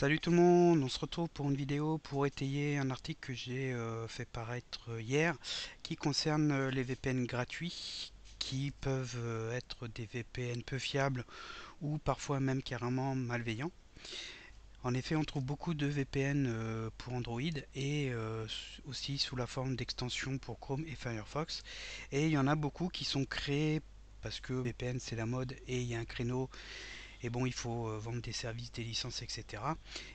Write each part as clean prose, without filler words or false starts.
Salut tout le monde, on se retrouve pour une vidéo pour étayer un article que j'ai fait paraître hier qui concerne les VPN gratuits qui peuvent être des VPN peu fiables ou parfois même carrément malveillants. En effet, on trouve beaucoup de VPN pour Android et aussi sous la forme d'extensions pour Chrome et Firefox. Et il y en a beaucoup qui sont créés parce que VPN c'est la mode et il y a un créneau et bon, il faut vendre des services, des licences, etc.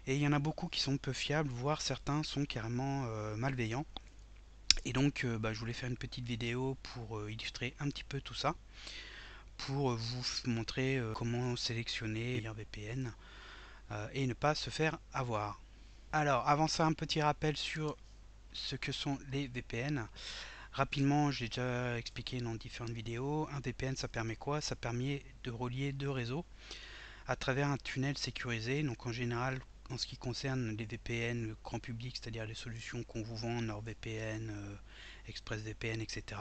Et il y en a beaucoup qui sont peu fiables, voire certains sont carrément malveillants. Et donc, je voulais faire une petite vidéo pour illustrer un petit peu tout ça, pour vous montrer comment sélectionner un VPN et ne pas se faire avoir. Alors, avant ça, un petit rappel sur ce que sont les VPN. Rapidement, j'ai déjà expliqué dans différentes vidéos. Un VPN, ça permet quoi? Ça permet de relier deux réseaux à travers un tunnel sécurisé. Donc en général, en ce qui concerne les VPN grand public, c'est-à-dire les solutions qu'on vous vend, NordVPN, ExpressVPN, etc.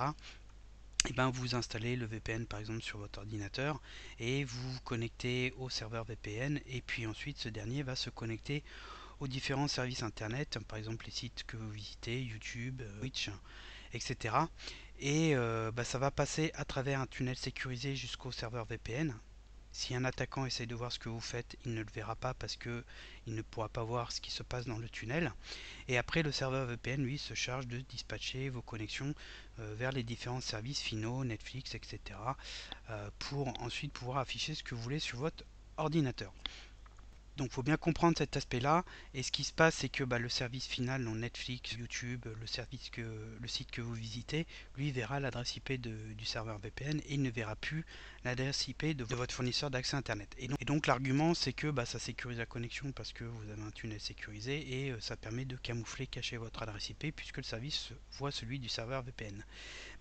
Et ben vous installez le VPN par exemple sur votre ordinateur et vous vous connectez au serveur VPN et puis ensuite ce dernier va se connecter aux différents services internet, par exemple les sites que vous visitez, YouTube, Twitch, etc. Et ça va passer à travers un tunnel sécurisé jusqu'au serveur VPN. Si un attaquant essaye de voir ce que vous faites, il ne le verra pas parce que il ne pourra pas voir ce qui se passe dans le tunnel. Et après, le serveur VPN, lui, se charge de dispatcher vos connexions vers les différents services finaux, Netflix, etc. Pour ensuite pouvoir afficher ce que vous voulez sur votre ordinateur. Donc il faut bien comprendre cet aspect-là. Et ce qui se passe, c'est que le service final, dans Netflix, YouTube, le site que vous visitez, lui verra l'adresse IP du serveur VPN et il ne verra plus l'adresse IP de votre fournisseur d'accès Internet. Et donc l'argument, c'est que ça sécurise la connexion parce que vous avez un tunnel sécurisé et ça permet de camoufler, cacher votre adresse IP puisque le service voit celui du serveur VPN.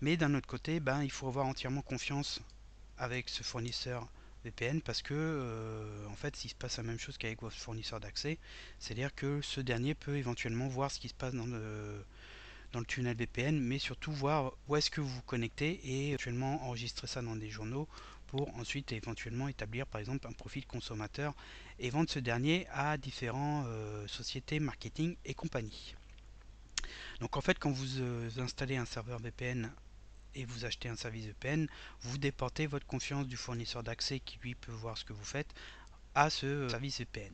Mais d'un autre côté, il faut avoir entièrement confiance avec ce fournisseur VPN parce que en fait il se passe la même chose qu'avec votre fournisseur d'accès, c'est-à-dire que ce dernier peut éventuellement voir ce qui se passe dans le tunnel VPN, mais surtout voir où est-ce que vous vous connectez et éventuellement enregistrer ça dans des journaux pour ensuite éventuellement établir par exemple un profil consommateur et vendre ce dernier à différentes sociétés marketing et compagnie. Donc en fait quand vous installez un serveur VPN et vous achetez un service VPN, vous déportez votre confiance du fournisseur d'accès qui lui peut voir ce que vous faites à ce service VPN.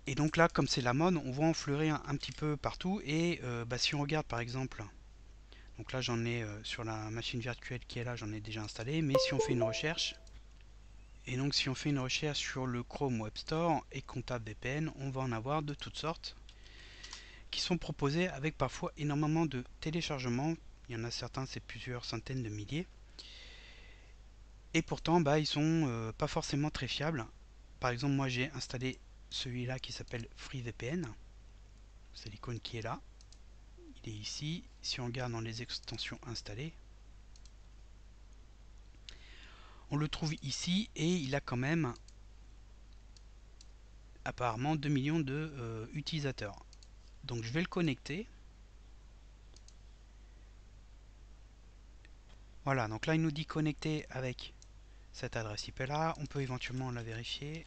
Et donc là, comme c'est la mode, on voit en fleurir un petit peu partout. Et si on regarde par exemple, donc là j'en ai sur la machine virtuelle qui est là, j'en ai déjà installé. Mais si on fait une recherche, et donc si on fait une recherche sur le Chrome Web Store et qu'on tape VPN, on va en avoir de toutes sortes qui sont proposés avec parfois énormément de téléchargements. Il y en a certains, c'est plusieurs centaines de milliers. Et pourtant, ils sont pas forcément très fiables. Par exemple, moi j'ai installé celui-là qui s'appelle FreeVPN. C'est l'icône qui est là. Il est ici. Si on regarde dans les extensions installées, on le trouve ici et il a quand même apparemment 2 millions de utilisateurs. Donc je vais le connecter. Voilà, donc là il nous dit connecter avec cette adresse IP là. On peut éventuellement la vérifier.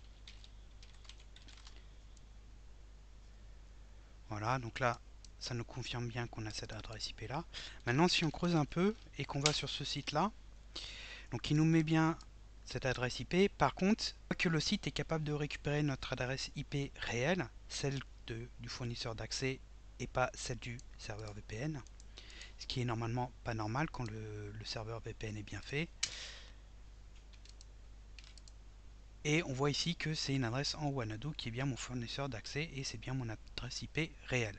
Voilà, donc là ça nous confirme bien qu'on a cette adresse IP là. Maintenant si on creuse un peu et qu'on va sur ce site là, donc il nous met bien cette adresse IP. Par contre, que le site est capable de récupérer notre adresse IP réelle, celle du fournisseur d'accès et pas celle du serveur VPN, ce qui est normalement pas normal quand le serveur VPN est bien fait. Et on voit ici que c'est une adresse en Wanadu qui est bien mon fournisseur d'accès et c'est bien mon adresse IP réelle.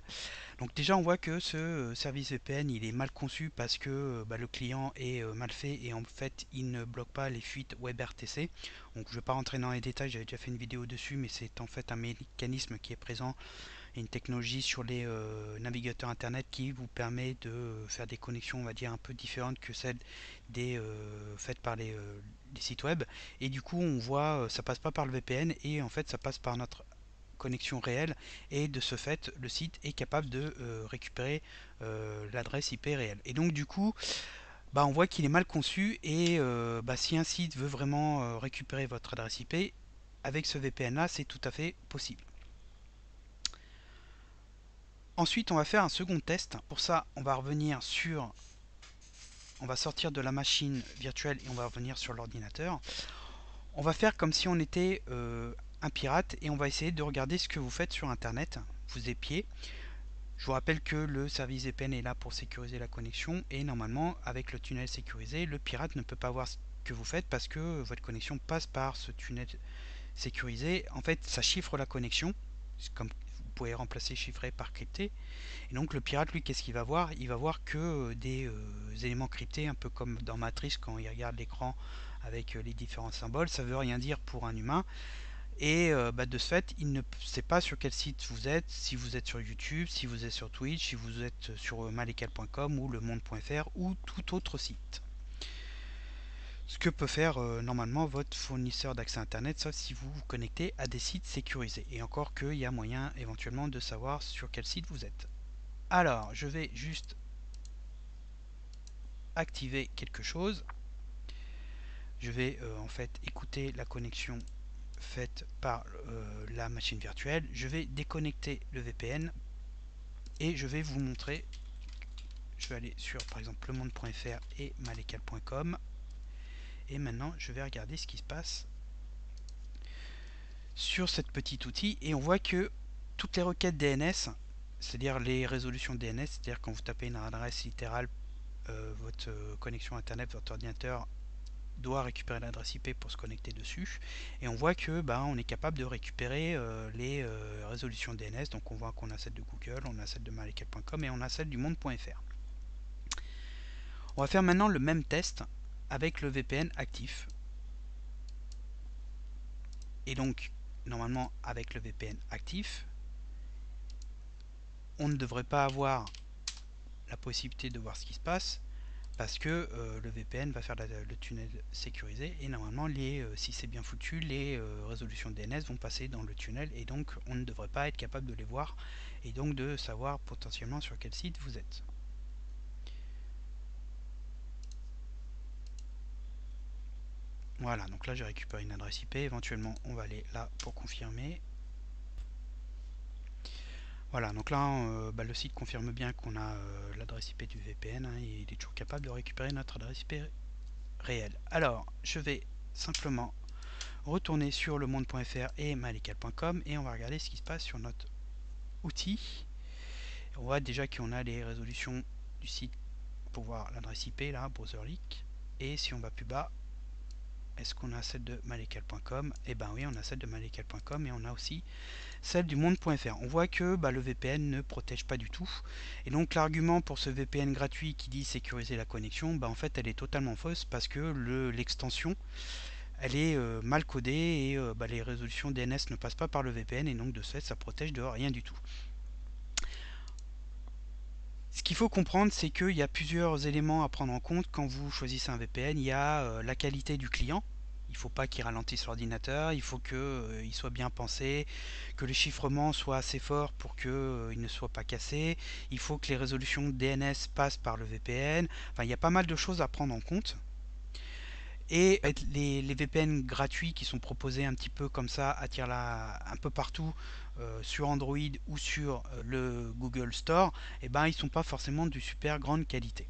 Donc déjà on voit que ce service VPN il est mal conçu parce que le client est mal fait et en fait il ne bloque pas les fuites WebRTC. Donc je ne vais pas rentrer dans les détails, j'avais déjà fait une vidéo dessus, mais c'est en fait un mécanisme qui est présent, une technologie sur les navigateurs internet qui vous permet de faire des connexions on va dire un peu différentes que celles faites par les sites web. Et du coup on voit ça passe pas par le VPN et en fait ça passe par notre connexion réelle et de ce fait le site est capable de récupérer l'adresse IP réelle. Et donc du coup on voit qu'il est mal conçu et si un site veut vraiment récupérer votre adresse IP avec ce VPN là c'est tout à fait possible. Ensuite, on va faire un second test. Pour ça, on va revenir sur... On va sortir de la machine virtuelle et on va revenir sur l'ordinateur. On va faire comme si on était un pirate et on va essayer de regarder ce que vous faites sur Internet. Vous épiez. Je vous rappelle que le service VPN est là pour sécuriser la connexion et normalement, avec le tunnel sécurisé, le pirate ne peut pas voir ce que vous faites parce que votre connexion passe par ce tunnel sécurisé. En fait, ça chiffre la connexion, comme vous pouvez remplacer chiffré par crypté. Et donc le pirate, lui, qu'est-ce qu'il va voir? Il va voir que des éléments cryptés, un peu comme dans Matrix quand il regarde l'écran avec les différents symboles. Ça veut rien dire pour un humain. Et de ce fait, il ne sait pas sur quel site vous êtes, si vous êtes sur YouTube, si vous êtes sur Twitch, si vous êtes sur malekal.com ou lemonde.fr ou tout autre site. Ce que peut faire normalement votre fournisseur d'accès Internet, sauf si vous vous connectez à des sites sécurisés. Et encore qu'il y a moyen éventuellement de savoir sur quel site vous êtes. Alors, je vais juste activer quelque chose. Je vais en fait écouter la connexion faite par la machine virtuelle. Je vais déconnecter le VPN et je vais vous montrer. Je vais aller sur par exemple lemonde.fr et malekal.com et maintenant je vais regarder ce qui se passe sur cette petite outil et on voit que toutes les requêtes DNS, c'est-à-dire les résolutions DNS, c'est-à-dire quand vous tapez une adresse littérale, votre connexion internet, votre ordinateur doit récupérer l'adresse IP pour se connecter dessus et on voit que on est capable de récupérer les résolutions DNS. Donc on voit qu'on a celle de Google, on a celle de malekal.com et on a celle du monde.fr. On va faire maintenant le même test avec le VPN actif et donc normalement avec le VPN actif on ne devrait pas avoir la possibilité de voir ce qui se passe parce que le VPN va faire le tunnel sécurisé et normalement si c'est bien foutu, les résolutions DNS vont passer dans le tunnel et donc on ne devrait pas être capable de les voir et donc de savoir potentiellement sur quel site vous êtes. Voilà, donc là j'ai récupéré une adresse IP, éventuellement on va aller là pour confirmer. Voilà, donc là le site confirme bien qu'on a l'adresse IP du VPN et il est toujours capable de récupérer notre adresse IP réelle. Alors, je vais simplement retourner sur lemonde.fr et malekal.com et on va regarder ce qui se passe sur notre outil. On voit déjà qu'on a les résolutions du site pour voir l'adresse IP là, BrowserLeak. Et si on va plus bas, est-ce qu'on a celle de malekal.com? Eh ben oui, on a celle de malekal.com et on a aussi celle du monde.fr. On voit que le VPN ne protège pas du tout. Et donc l'argument pour ce VPN gratuit qui dit sécuriser la connexion, en fait elle est totalement fausse parce que l'extension elle est mal codée et les résolutions DNS ne passent pas par le VPN et donc de ce fait ça protège de rien du tout. Ce qu'il faut comprendre, c'est qu'il y a plusieurs éléments à prendre en compte quand vous choisissez un VPN. Il y a la qualité du client. Il ne faut pas qu'il ralentisse l'ordinateur, il faut qu'il soit bien pensé, que le chiffrement soit assez fort pour qu'il ne soit pas cassé. Il faut que les résolutions DNS passent par le VPN. Enfin, il y a pas mal de choses à prendre en compte. Et les VPN gratuits qui sont proposés un petit peu comme ça, un peu partout sur Android ou sur le Google Store, ils ne sont pas forcément de super grande qualité.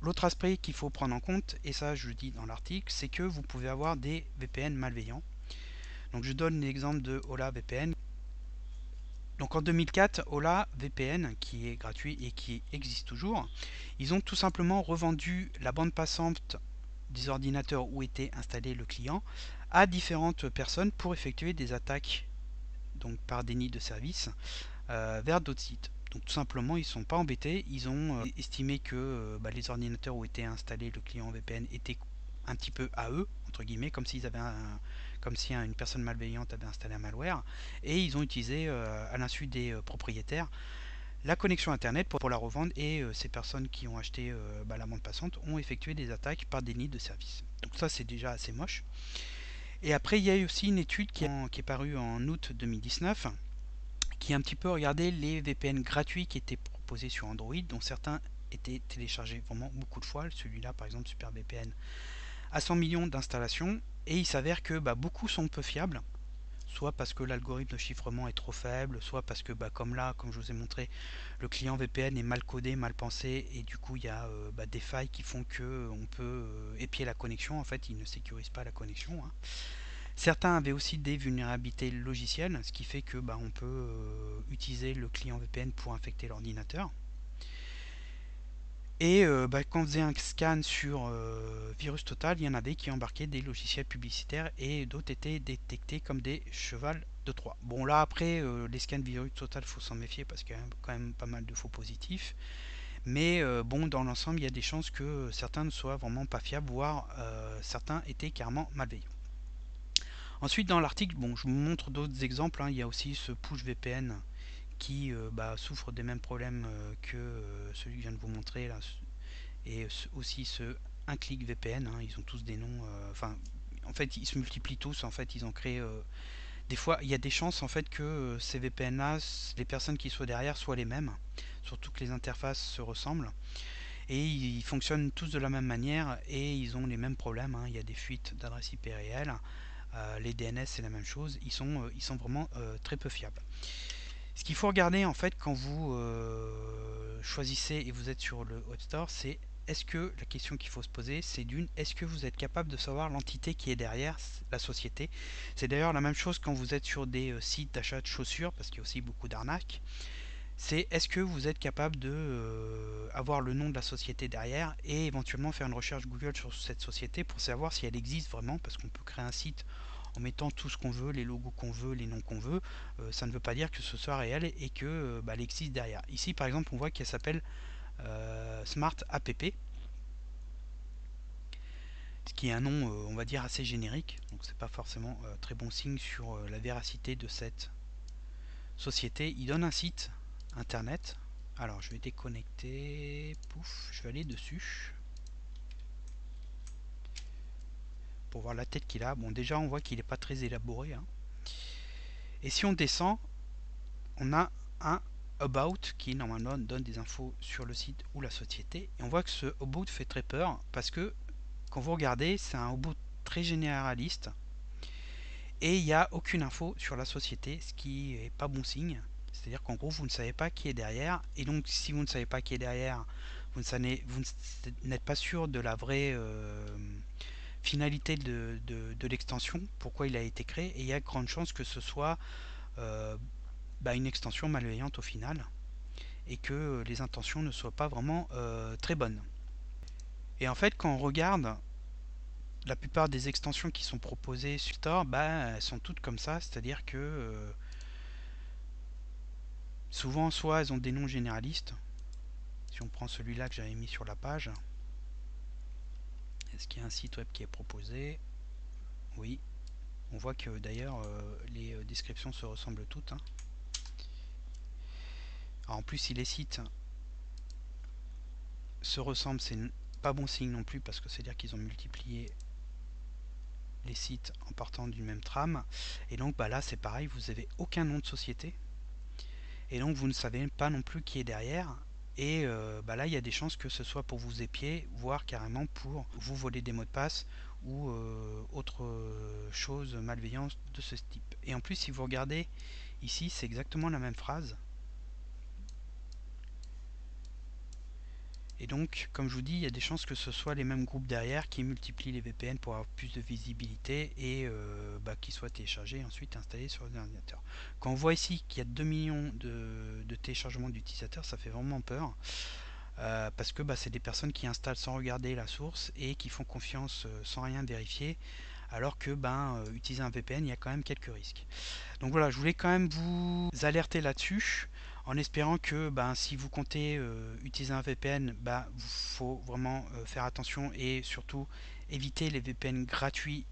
L'autre aspect qu'il faut prendre en compte, et ça je le dis dans l'article, c'est que vous pouvez avoir des VPN malveillants. Donc je donne l'exemple de Ola VPN. Donc en 2004, Ola VPN, qui est gratuit et qui existe toujours, ils ont tout simplement revendu la bande passante des ordinateurs où était installé le client à différentes personnes pour effectuer des attaques donc par déni de service vers d'autres sites. Donc tout simplement ils ne sont pas embêtés, ils ont estimé que les ordinateurs où était installé le client VPN étaient un petit peu à eux, entre guillemets, comme s'ils avaient comme si une personne malveillante avait installé un malware, et ils ont utilisé à l'insu des propriétaires la connexion internet pour la revendre et ces personnes qui ont acheté la bande passante ont effectué des attaques par déni de service. Donc ça c'est déjà assez moche. Et après il y a aussi une étude qui est parue en août 2019 qui a un petit peu regardé les VPN gratuits qui étaient proposés sur Android, dont certains étaient téléchargés vraiment beaucoup de fois. Celui-là par exemple SuperVPN a 100 millions d'installations et il s'avère que beaucoup sont peu fiables. soit parce que l'algorithme de chiffrement est trop faible, soit parce que comme là, comme je vous ai montré, le client VPN est mal codé, mal pensé, et du coup il y a des failles qui font que on peut épier la connexion. En fait, il ne sécurise pas la connexion, hein. Certains avaient aussi des vulnérabilités logicielles, ce qui fait que on peut utiliser le client VPN pour infecter l'ordinateur. Et quand on faisait un scan sur Virus Total, il y en avait qui embarquaient des logiciels publicitaires et d'autres étaient détectés comme des chevals de Troie. Bon, là après, les scans Virus Total, il faut s'en méfier parce qu'il y a quand même pas mal de faux positifs. Mais bon, dans l'ensemble, il y a des chances que certains ne soient vraiment pas fiables, voire certains étaient carrément malveillants. Ensuite, dans l'article, bon, je vous montre d'autres exemples, hein. Il y a aussi ce push VPN qui souffre des mêmes problèmes que celui que je viens de vous montrer là, et aussi ce un clic VPN, hein. Ils ont tous des noms, enfin en fait ils se multiplient tous, en fait ils ont créé des fois il y a des chances en fait que ces VPN là, les personnes qui soient derrière soient les mêmes, surtout que les interfaces se ressemblent, et ils fonctionnent tous de la même manière et ils ont les mêmes problèmes, hein. Il y a des fuites d'adresses IP réelles, les DNS c'est la même chose, ils sont vraiment très peu fiables. Ce qu'il faut regarder en fait quand vous choisissez et vous êtes sur le Web Store, c'est est-ce que la question qu'il faut se poser, c'est d'une, est-ce que vous êtes capable de savoir l'entité qui est derrière la société. C'est d'ailleurs la même chose quand vous êtes sur des sites d'achat de chaussures, parce qu'il y a aussi beaucoup d'arnaques. C'est est-ce que vous êtes capable de avoir le nom de la société derrière et éventuellement faire une recherche Google sur cette société pour savoir si elle existe vraiment, parce qu'on peut créer un site en mettant tout ce qu'on veut, les logos qu'on veut, les noms qu'on veut, ça ne veut pas dire que ce soit réel et que elle existe derrière. Ici par exemple on voit qu'elle s'appelle Smart App, ce qui est un nom on va dire assez générique, donc c'est pas forcément très bon signe sur la véracité de cette société. Il donne un site internet. Alors je vais déconnecter, pouf, je vais aller dessus pour voir la tête qu'il a. Bon déjà on voit qu'il n'est pas très élaboré, hein. Et si on descend, on a un About qui normalement donne des infos sur le site ou la société. Et on voit que ce About fait très peur parce que quand vous regardez, c'est un About très généraliste et il n'y a aucune info sur la société, ce qui est pas bon signe. C'est-à-dire qu'en gros, vous ne savez pas qui est derrière, et donc si vous ne savez pas qui est derrière, vous n'êtes pas sûr de la vraie finalité de l'extension, pourquoi il a été créé, et il y a grande chance que ce soit euh, une extension malveillante au final, et que les intentions ne soient pas vraiment très bonnes. Et en fait, quand on regarde la plupart des extensions qui sont proposées sur Store, elles sont toutes comme ça, c'est-à-dire que souvent, soit elles ont des noms généralistes. Si on prend celui-là que j'avais mis sur la page, est-ce qu'il y a un site web qui est proposé? Oui. On voit que d'ailleurs les descriptions se ressemblent toutes, hein. Alors, en plus, si les sites se ressemblent, c'est pas bon signe non plus parce que c'est-à-dire qu'ils ont multiplié les sites en partant du même trame. Et donc là, c'est pareil, vous n'avez aucun nom de société. Et donc, vous ne savez pas non plus qui est derrière. Et là, il y a des chances que ce soit pour vous épier, voire carrément pour vous voler des mots de passe ou autre chose malveillante de ce type. Et en plus, si vous regardez ici, c'est exactement la même phrase. Et donc, comme je vous dis, il y a des chances que ce soit les mêmes groupes derrière qui multiplient les VPN pour avoir plus de visibilité et qui soient téléchargés et ensuite installés sur l'ordinateur. Quand on voit ici qu'il y a 2 millions de téléchargements d'utilisateurs, ça fait vraiment peur. Parce que c'est des personnes qui installent sans regarder la source et qui font confiance sans rien vérifier, alors que utiliser un VPN, il y a quand même quelques risques. Donc voilà, je voulais quand même vous alerter là-dessus, en espérant que si vous comptez utiliser un VPN, il faut vraiment faire attention et surtout éviter les VPN gratuits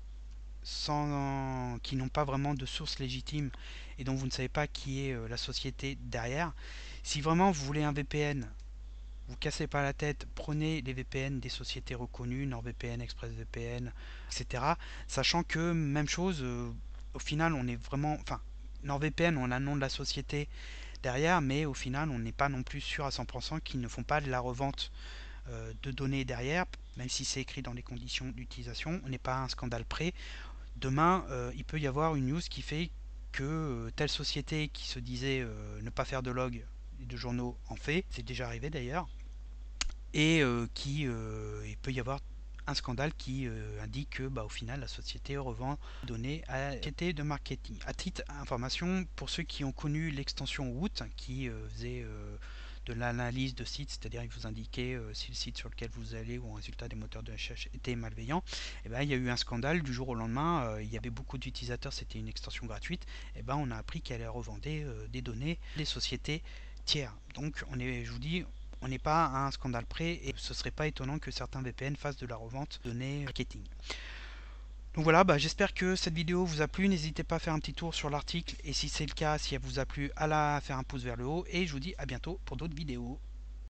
qui n'ont pas vraiment de source légitime et dont vous ne savez pas qui est la société derrière. Si vraiment vous voulez un VPN, vous cassez pas la tête, prenez les VPN des sociétés reconnues, NordVPN, ExpressVPN, etc. Sachant que même chose, au final on est vraiment, enfin NordVPN on a le nom de la société derrière, mais au final on n'est pas non plus sûr à 100% qu'ils ne font pas de la revente de données derrière, même si c'est écrit dans les conditions d'utilisation, on n'est pas à un scandale près. Demain il peut y avoir une news qui fait que telle société qui se disait ne pas faire de log et de journaux en fait, c'est déjà arrivé d'ailleurs, et il peut y avoir un scandale qui indique que au final la société revend des données à la société de marketing. À titre d'information, pour ceux qui ont connu l'extension Woot qui faisait de l'analyse de sites, c'est-à-dire il vous indiquait si le site sur lequel vous allez ou un résultat des moteurs de recherche était malveillant, et ben, il y a eu un scandale du jour au lendemain, il y avait beaucoup d'utilisateurs, c'était une extension gratuite, et ben, on a appris qu'elle revendait des données des sociétés tiers. Donc je vous dis, on n'est pas à un scandale près et ce serait pas étonnant que certains VPN fassent de la revente de données marketing. Donc voilà, j'espère que cette vidéo vous a plu. N'hésitez pas à faire un petit tour sur l'article et si c'est le cas, si elle vous a plu, à faire un pouce vers le haut et je vous dis à bientôt pour d'autres vidéos.